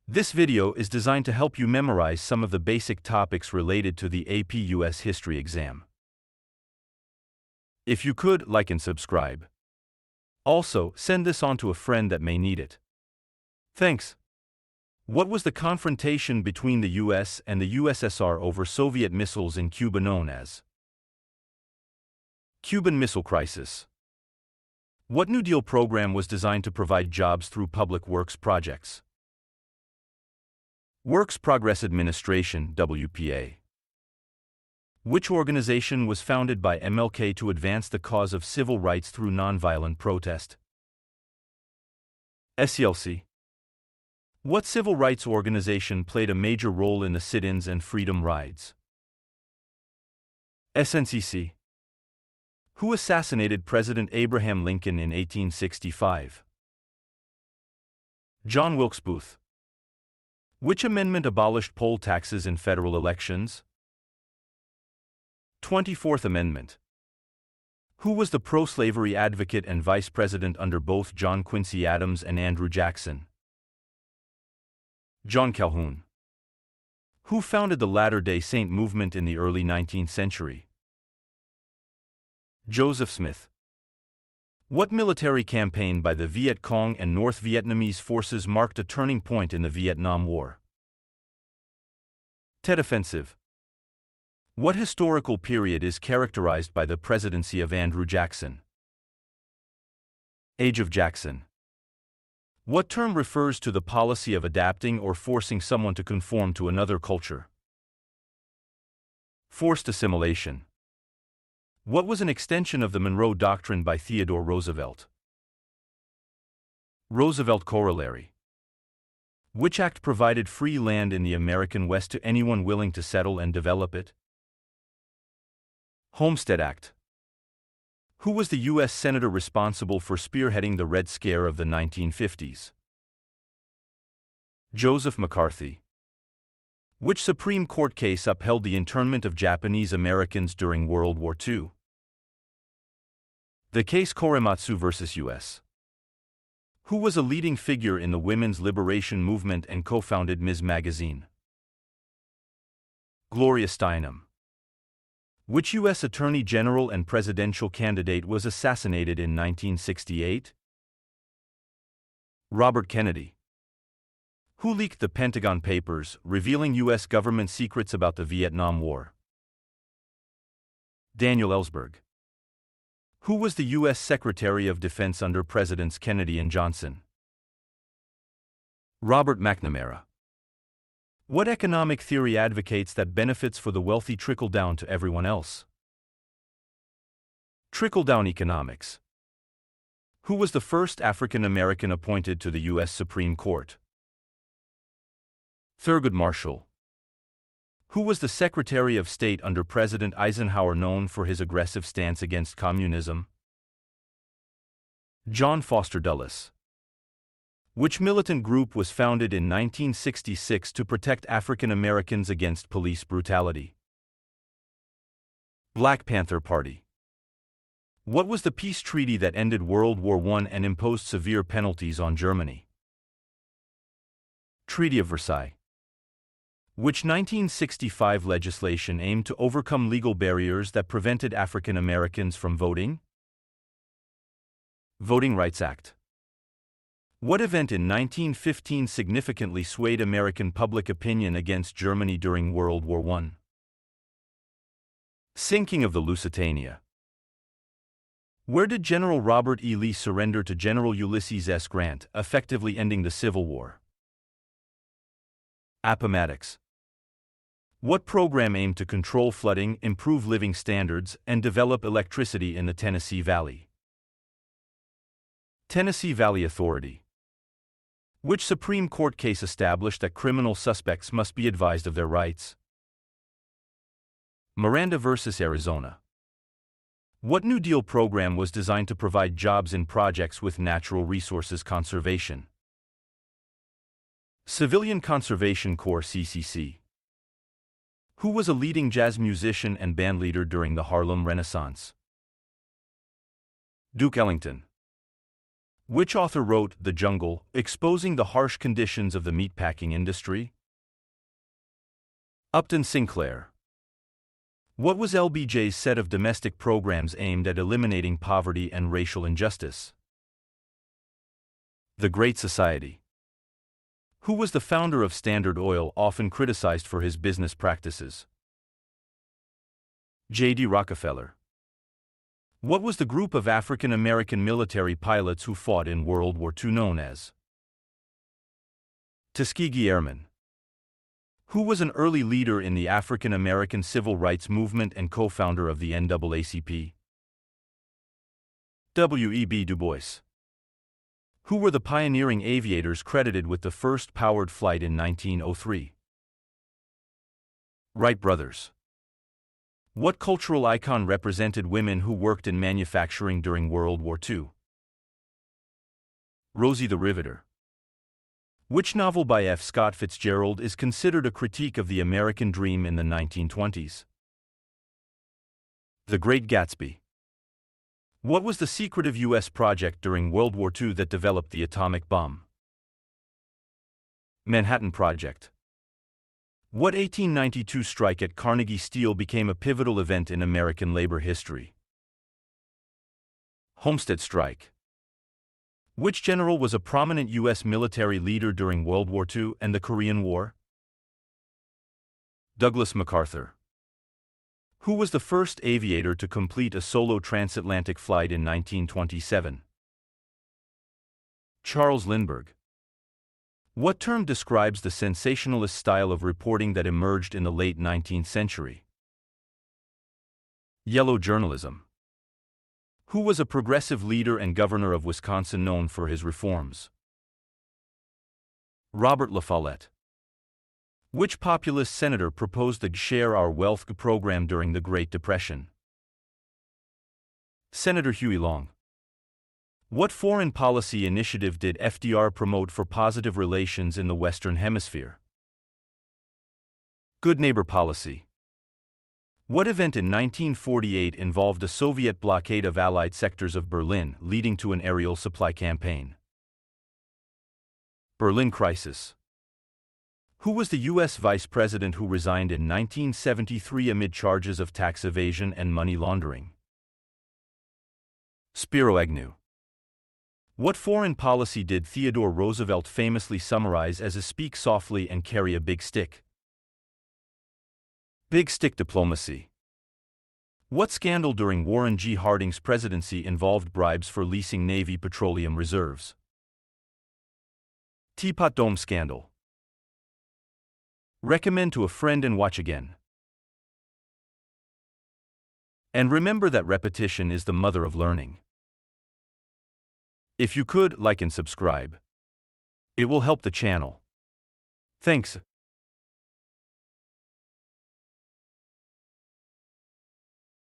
This video is designed to help you memorize some of the basic topics related to the AP US History exam. If you could, like and subscribe. Also, send this on to a friend that may need it. Thanks. What was the confrontation between the US and the USSR over Soviet missiles in Cuba known as Cuban Missile Crisis? What New Deal program was designed to provide jobs through public works projects? Works Progress Administration, WPA. Which organization was founded by MLK to advance the cause of civil rights through nonviolent protest? SCLC. What civil rights organization played a major role in the sit-ins and freedom rides? SNCC. Who assassinated President Abraham Lincoln in 1865? John Wilkes Booth. Which amendment abolished poll taxes in federal elections? 24th Amendment. Who was the pro-slavery advocate and vice president under both John Quincy Adams and Andrew Jackson? John Calhoun. Who founded the Latter-day Saint movement in the early 19th century? Joseph Smith. What military campaign by the Viet Cong and North Vietnamese forces marked a turning point in the Vietnam War? Tet Offensive. What historical period is characterized by the presidency of Andrew Jackson? Age of Jackson. What term refers to the policy of adapting or forcing someone to conform to another culture? Forced assimilation. What was an extension of the Monroe Doctrine by Theodore Roosevelt? Roosevelt Corollary. Which act provided free land in the American West to anyone willing to settle and develop it? Homestead Act. Who was the U.S. Senator responsible for spearheading the Red Scare of the 1950s? Joseph McCarthy. Which Supreme Court case upheld the internment of Japanese Americans during World War II? The case Korematsu v. U.S. Who was a leading figure in the women's liberation movement and co-founded Ms. Magazine? Gloria Steinem. Which U.S. Attorney General and presidential candidate was assassinated in 1968? Robert Kennedy. Who leaked the Pentagon Papers, revealing U.S. government secrets about the Vietnam War? Daniel Ellsberg. Who was the U.S. Secretary of Defense under Presidents Kennedy and Johnson? Robert McNamara. What economic theory advocates that benefits for the wealthy trickle down to everyone else? Trickle-down economics. Who was the first African American appointed to the U.S. Supreme Court? Thurgood Marshall. Who was the Secretary of State under President Eisenhower known for his aggressive stance against communism? John Foster Dulles. Which militant group was founded in 1966 to protect African Americans against police brutality? Black Panther Party. What was the peace treaty that ended World War I and imposed severe penalties on Germany? Treaty of Versailles. Which 1965 legislation aimed to overcome legal barriers that prevented African Americans from voting? Voting Rights Act. What event in 1915 significantly swayed American public opinion against Germany during World War I? Sinking of the Lusitania. Where did General Robert E. Lee surrender to General Ulysses S. Grant, effectively ending the Civil War? Appomattox. What program aimed to control flooding, improve living standards, and develop electricity in the Tennessee Valley? Tennessee Valley Authority. Which Supreme Court case established that criminal suspects must be advised of their rights? Miranda v. Arizona. What New Deal program was designed to provide jobs in projects with natural resources conservation? Civilian Conservation Corps (CCC). Who was a leading jazz musician and bandleader during the Harlem Renaissance? Duke Ellington. Which author wrote The Jungle, exposing the harsh conditions of the meatpacking industry? Upton Sinclair. What was LBJ's set of domestic programs aimed at eliminating poverty and racial injustice? The Great Society. Who was the founder of Standard Oil, often criticized for his business practices? J.D. Rockefeller. What was the group of African American military pilots who fought in World War II known as? Tuskegee Airmen. Who was an early leader in the African American civil rights movement and co-founder of the NAACP? W.E.B. Du Bois. Who were the pioneering aviators credited with the first powered flight in 1903? Wright brothers. What cultural icon represented women who worked in manufacturing during World War II? Rosie the Riveter. Which novel by F. Scott Fitzgerald is considered a critique of the American dream in the 1920s? The Great Gatsby. What was the secretive U.S. project during World War II that developed the atomic bomb? Manhattan Project. What 1892 strike at Carnegie Steel became a pivotal event in American labor history? Homestead Strike. Which general was a prominent U.S. military leader during World War II and the Korean War? Douglas MacArthur. Who was the first aviator to complete a solo transatlantic flight in 1927? Charles Lindbergh. What term describes the sensationalist style of reporting that emerged in the late 19th century? Yellow journalism. Who was a progressive leader and governor of Wisconsin known for his reforms? Robert La Follette. Which populist senator proposed the Share Our Wealth program during the Great Depression? Senator Huey Long. What foreign policy initiative did FDR promote for positive relations in the Western Hemisphere? Good Neighbor Policy. What event in 1948 involved a Soviet blockade of Allied sectors of Berlin, leading to an aerial supply campaign? Berlin Crisis. Who was the U.S. vice president who resigned in 1973 amid charges of tax evasion and money laundering? Spiro Agnew. What foreign policy did Theodore Roosevelt famously summarize as a speak softly and carry a big stick? Big stick diplomacy. What scandal during Warren G. Harding's presidency involved bribes for leasing Navy petroleum reserves? Teapot Dome Scandal. Recommend to a friend and watch again. And remember that repetition is the mother of learning. If you could, like and subscribe. It will help the channel. Thanks.